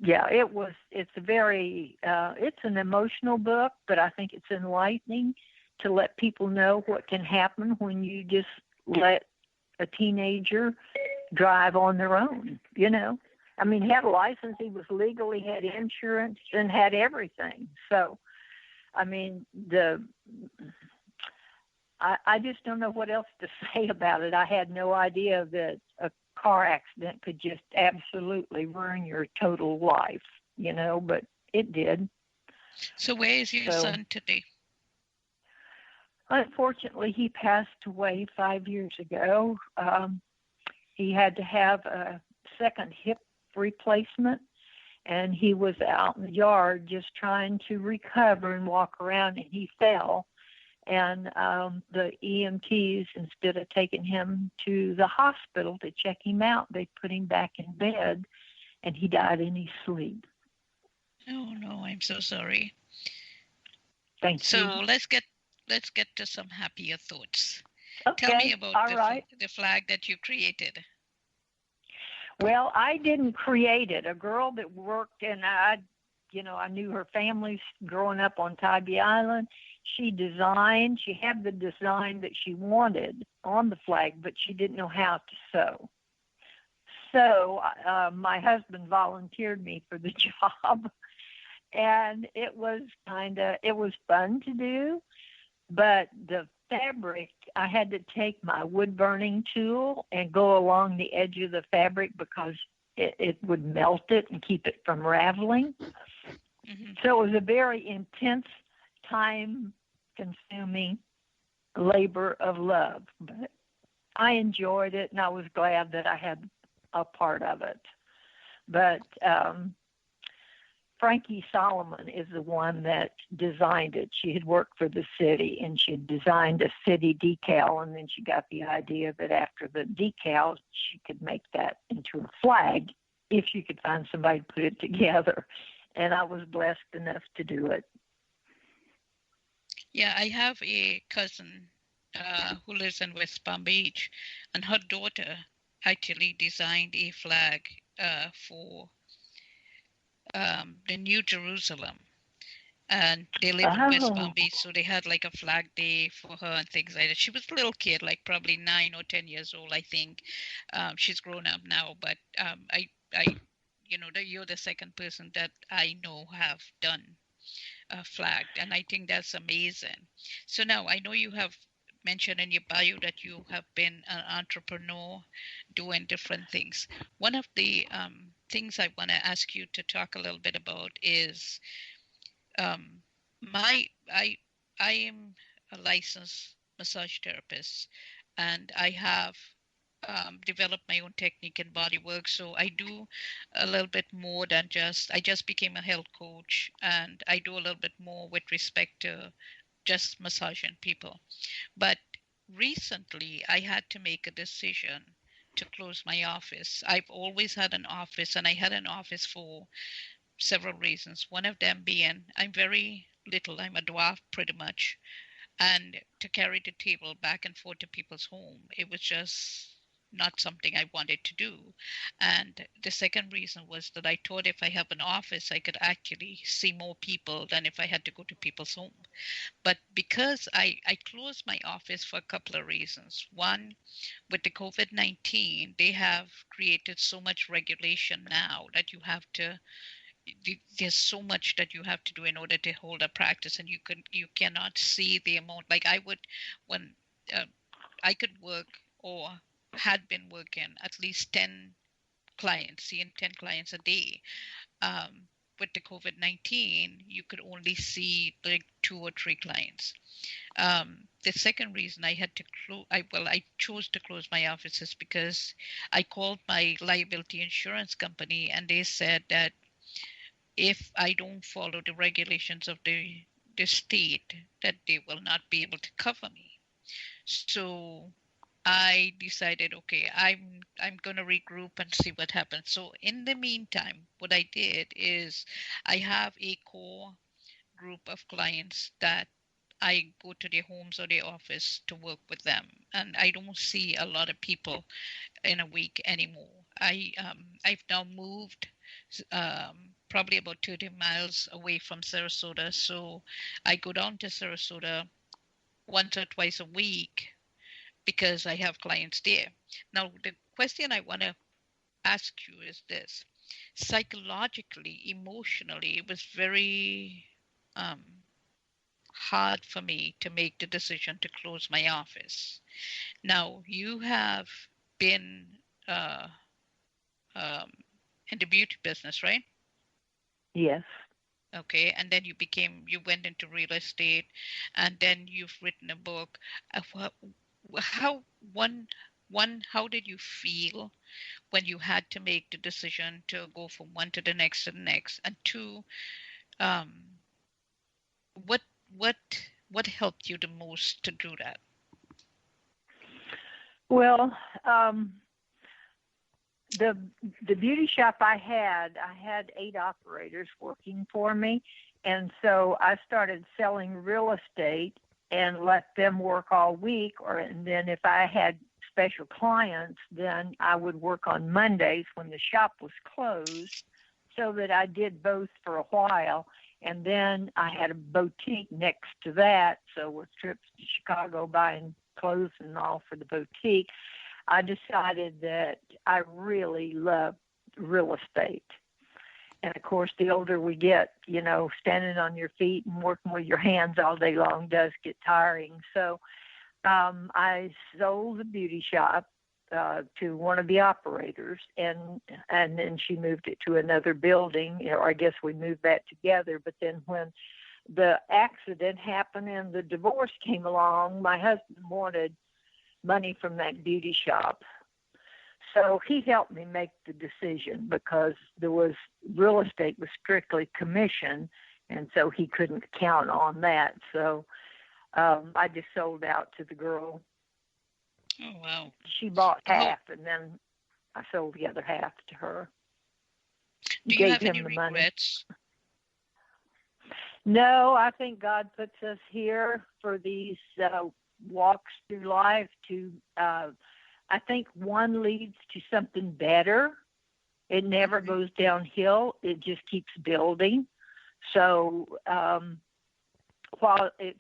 yeah, it's a very, it's an emotional book, but I think it's enlightening to let people know what can happen when you just let a teenager drive on their own, you know. I mean, he had a license, he was legal, he had insurance, and had everything. So, I mean, I just don't know what else to say about it. I had no idea that a car accident could just absolutely ruin your total life, you know, but it did. So where is your son today? Unfortunately, he passed away 5 years ago. He had to have a second hip replacement, and he was out in the yard just trying to recover and walk around, and he fell. And the EMTs, instead of taking him to the hospital to check him out, they put him back in bed, and he died in his sleep. Oh no, I'm so sorry. Thank you. So let's get to some happier thoughts. Okay. Tell me about the flag that you created. Well, I didn't create it. A girl that worked, and I knew her family growing up on Tybee Island. She had the design that she wanted on the flag, but she didn't know how to sew. So my husband volunteered me for the job, and it was fun to do, but the fabric, I had to take my wood burning tool and go along the edge of the fabric because it would melt it and keep it from raveling. Mm-hmm. So it was a very intense, time-consuming labor of love. But I enjoyed it, and I was glad that I had a part of it. But Frankie Solomon is the one that designed it. She had worked for the city, and she had designed a city decal, and then she got the idea that after the decal, she could make that into a flag if she could find somebody to put it together. And I was blessed enough to do it. Yeah, I have a cousin who lives in West Palm Beach, and her daughter actually designed a flag for the New Jerusalem. And they live in West Palm Beach, so they had like a flag day for her and things like that. She was a little kid, like probably 9 or 10 years old, I think. She's grown up now, but you're the second person that I know have done a flag, and I think that's amazing. So now I know you have mentioned in your bio that you have been an entrepreneur doing different things. One of the things I want to ask you to talk a little bit about is I am a licensed massage therapist, and I have developed my own technique in body work. So I do a little bit more than I just became a health coach, and I do a little bit more with respect to just massaging people. But recently I had to make a decision to close my office. I've always had an office, and I had an office for several reasons. One of them being I'm very little. I'm a dwarf pretty much. And to carry the table back and forth to people's home, it was just not something I wanted to do. And the second reason was that I thought if I have an office, I could actually see more people than if I had to go to people's home. But because I closed my office for a couple of reasons. One, with the COVID-19, they have created so much regulation now that there's so much that you have to do in order to hold a practice, and you cannot see the amount. Like I would, when I could work or had been working at least 10 clients, seeing 10 clients a day. With the COVID-19, you could only see like 2 or 3 clients. The second reason I had to I chose to close my office is because I called my liability insurance company, and they said that if I don't follow the regulations of the state, that they will not be able to cover me. So I decided, okay, I'm going to regroup and see what happens. So in the meantime, what I did is I have a core group of clients that I go to their homes or their office to work with them, and I don't see a lot of people in a week anymore. I've now moved probably about 30 miles away from Sarasota. So I go down to Sarasota once or twice a week because I have clients there. Now, the question I want to ask you is this. Psychologically, emotionally, it was very um, hard for me to make the decision to close my office. Now, you have been uh, um, in the beauty business, right? Yes. Okay, and then you went into real estate, and then you've written a book. How how did you feel when you had to make the decision to go from one to the next to the next? And two, um, what what what helped you the most to do that? Well, the beauty shop I had 8 operators working for me, and so I started selling real estate and let them work all week, and then if I had special clients, then I would work on Mondays when the shop was closed, so that I did both for a while. And then I had a boutique next to that, so with trips to Chicago buying clothes and all for the boutique, I decided that I really love real estate. And of course, the older we get, standing on your feet and working with your hands all day long does get tiring. So I sold the beauty shop to one of the operators, and then she moved it to another building, or I guess we moved that together. But then when the accident happened and the divorce came along, my husband wanted money from that beauty shop. So he helped me make the decision because real estate was strictly commission, and so he couldn't count on that. So I just sold out to the girl. Oh, wow. She bought half, and then I sold the other half to her. Do you have any regrets? No, I think God puts us here for these walks through life to, I think one leads to something better. It never goes downhill. It just keeps building. So while it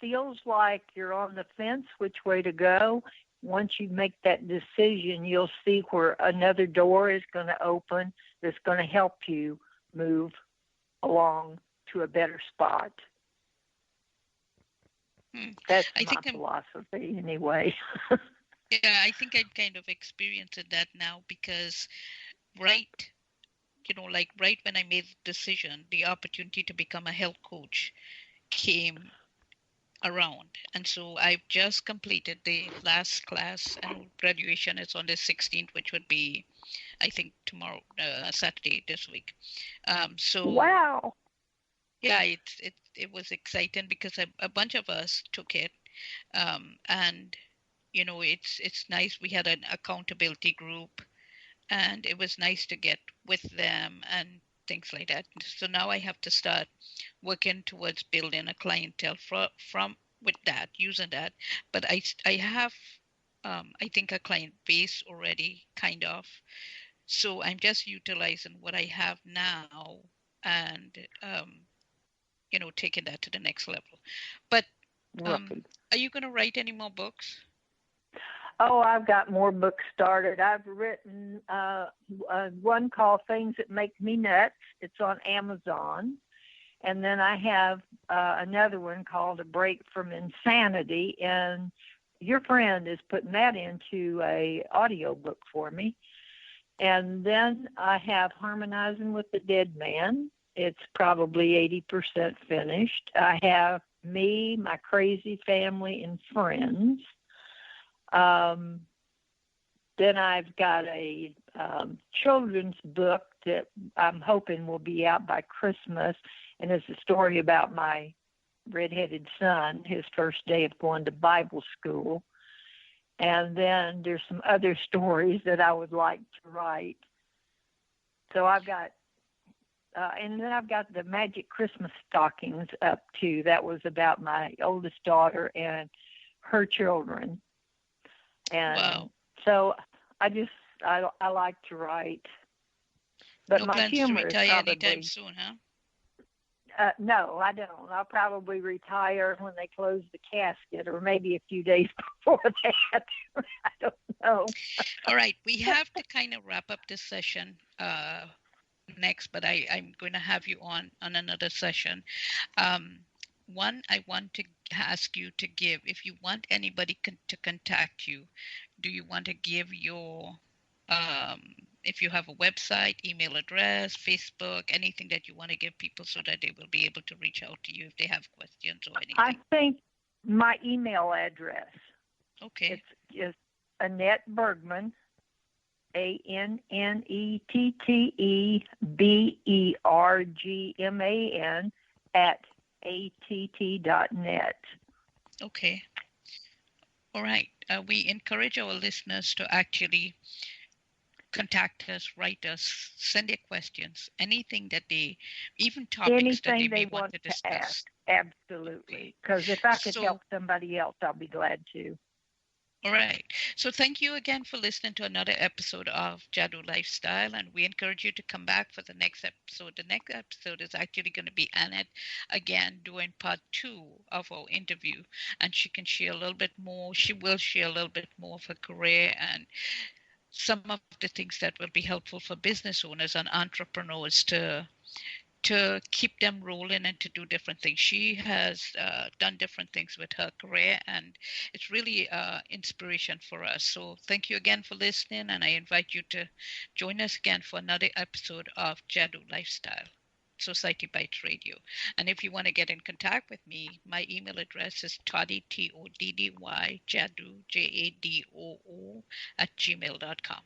feels like you're on the fence which way to go, once you make that decision, you'll see where another door is going to open that's going to help you move along to a better spot. That's my philosophy anyway. Yeah, I think I'm kind of experiencing that now because right when I made the decision, the opportunity to become a health coach came around. And so I've just completed the last class, and graduation is on the 16th, which would be, I think, tomorrow, Saturday this week. So wow. Yeah, it was exciting because a bunch of us took it, and it's nice. We had an accountability group, and it was nice to get with them and things like that. So now I have to start working towards building a clientele from with that, using that. But I have, I think, a client base already, kind of. So I'm just utilizing what I have now and taking that to the next level. But are you going to write any more books? Oh, I've got more books started. I've written one called Things That Make Me Nuts. It's on Amazon. And then I have another one called A Break from Insanity. And your friend is putting that into a audio book for me. And then I have Harmonizing with the Dead Man. It's probably 80% finished. I have Me, My Crazy Family, and Friends. Then I've got a children's book that I'm hoping will be out by Christmas, and it's a story about my redheaded son, his first day of going to Bible school. And then there's some other stories that I would like to write. So I've got, and then I've got the Magic Christmas Stockings up too. That was about my oldest daughter and her children. And wow. So I like to write. But No my plans to humor is retire anytime probably, soon, huh? no, I don't. I'll probably retire when they close the casket, or maybe a few days before that. I don't know. All right, we have to kind of wrap up this session next, but I'm going to have you on another session. Um, One, I want to ask you to give, if you want anybody to contact you, do you want to give your, um, if you have a website, email address, Facebook, anything that you want to give people so that they will be able to reach out to you if they have questions or I anything? think my email address. Okay. It's just Annette Bergman, ANNETTEBERGMAN @att.net. Okay. All right. We encourage our listeners to actually contact us, write us, send their questions, anything that they, even topics that they Anything may they want want to to discuss. ask, absolutely. Because if I could So, help somebody else, I'll be glad to. all right. So thank you again for listening to another episode of Jadoo Lifestyle, and we encourage you to come back for the next episode. The next episode is actually going to be Annette again doing part 2 of our interview, and she can share a little bit more. She will share a little bit more of her career and some of the things that will be helpful for business owners and entrepreneurs to keep them rolling and to do different things. She has done different things with her career, and it's really inspiration for us. So thank you again for listening, and I invite you to join us again for another episode of Jadoo Lifestyle, Society Bites Radio. And if you want to get in contact with me, my email address is toddy, TODDY, Jadoo, JADOO, @gmail.com.